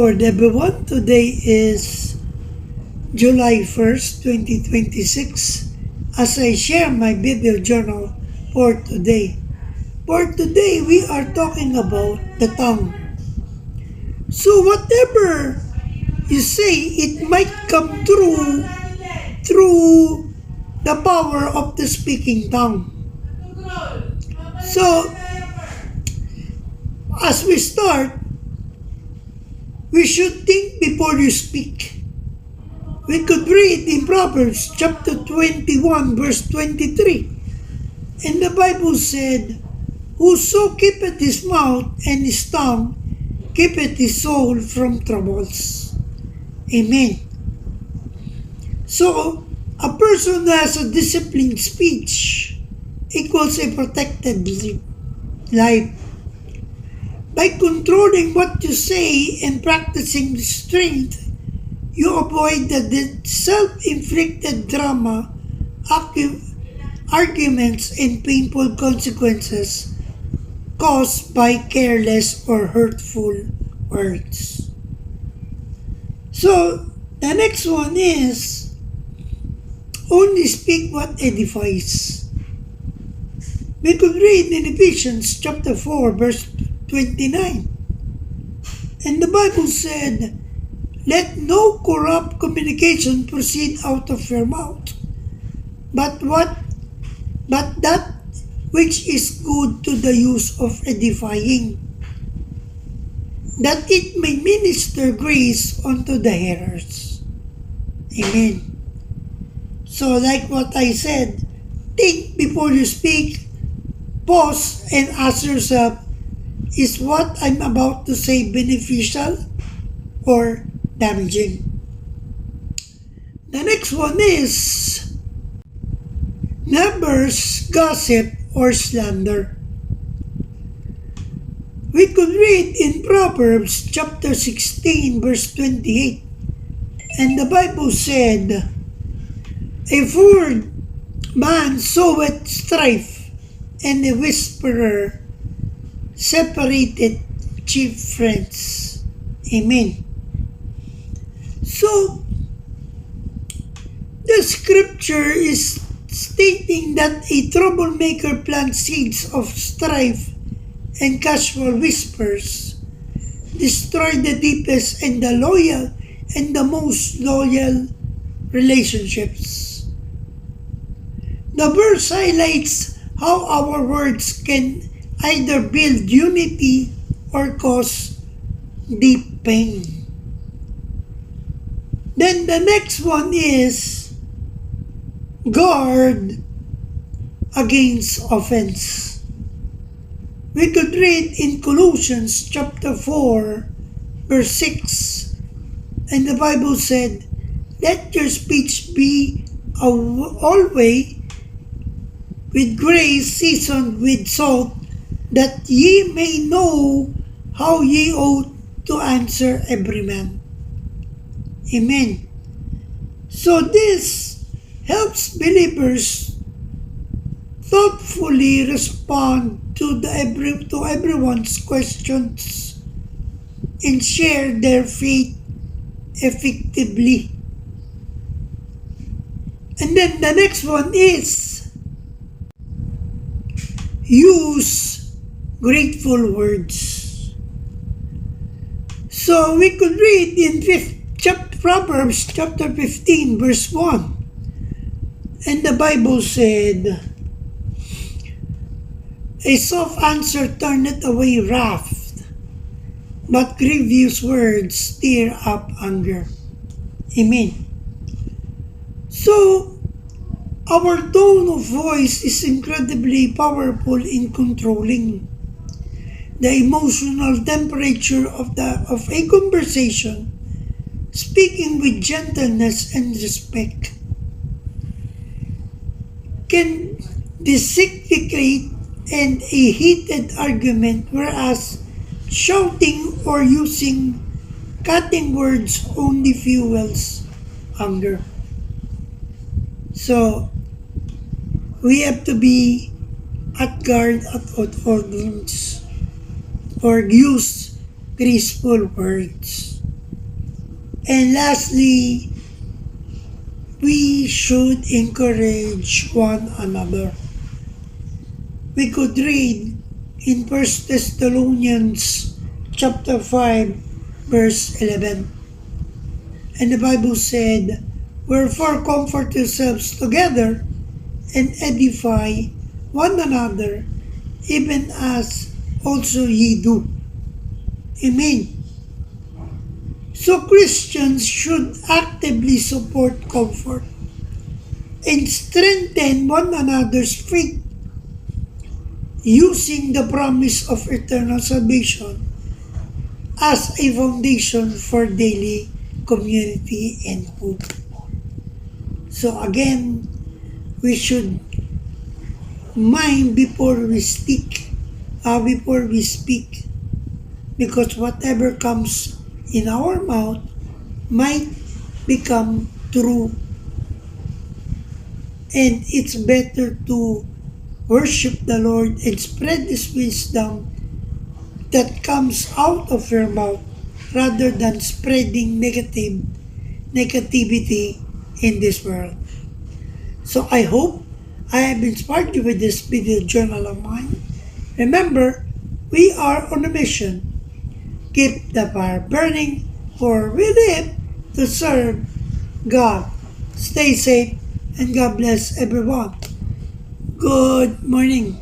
Lord, everyone. Today is July 1st, 2026, as I share my Bible journal for today. For today, we are talking about the tongue. So whatever you say, it might come through the power of the speaking tongue. So, as we start, we should think before you speak. We could read in Proverbs chapter 21 verse 23. And the Bible said, "Whoso keepeth his mouth and his tongue, keepeth his soul from troubles." Amen. So, a person who has a disciplined speech equals a protected life. By controlling what you say and practicing restraint, you avoid the self-inflicted drama, arguments, and painful consequences caused by careless or hurtful words. So, the next one is, only speak what edifies. We could read in Ephesians chapter 4 verse 29. And the Bible said, "Let no corrupt communication proceed out of your mouth, but that which is good to the use of edifying, that it may minister grace unto the hearers." Amen. So like what I said, think before you speak, pause and ask yourself, is what I'm about to say beneficial or damaging? The next one is, never gossip or slander. We could read in Proverbs chapter 16 verse 28. And the Bible said, "A forward man soweth strife, and a whisperer separated chief friends." Amen. So, the scripture is stating that a troublemaker plants seeds of strife, and casual whispers destroy the deepest and the loyal and the most loyal relationships. The verse highlights how our words can either build unity or cause deep pain. Then the next one is, guard against offense. We could read in Colossians chapter 4 verse 6. And the Bible said, "Let your speech be always with grace seasoned with salt, that ye may know how ye ought to answer every man." Amen. So this helps believers thoughtfully respond to everyone's questions and share their faith effectively. And then the next one is, use grateful words. So we could read in Proverbs chapter 15 verse 1. And the Bible said, "A soft answer turneth away wrath, but grievous words stir up anger." Amen. So, our tone of voice is incredibly powerful in controlling the emotional temperature of a conversation. Speaking with gentleness and respect can dissipate and a heated argument, whereas shouting or using cutting words only fuels anger. So, we have to be at guard at all times or use graceful words. And lastly, we should encourage one another. We could read in 1 Thessalonians chapter 5, verse 11. And the Bible said, "Wherefore comfort yourselves together and edify one another, even as also ye do." Amen. So Christians should actively support, comfort, and strengthen one another's faith using the promise of eternal salvation as a foundation for daily community and hope. So again, we should mind before we speak, because whatever comes in our mouth might become true. And it's better to worship the Lord and spread His wisdom that comes out of your mouth rather than spreading negativity in this world. So I hope I have inspired you with this video journal of mine. Remember, we are on a mission. Keep the fire burning, for we live to serve God. Stay safe and God bless everyone. Good morning.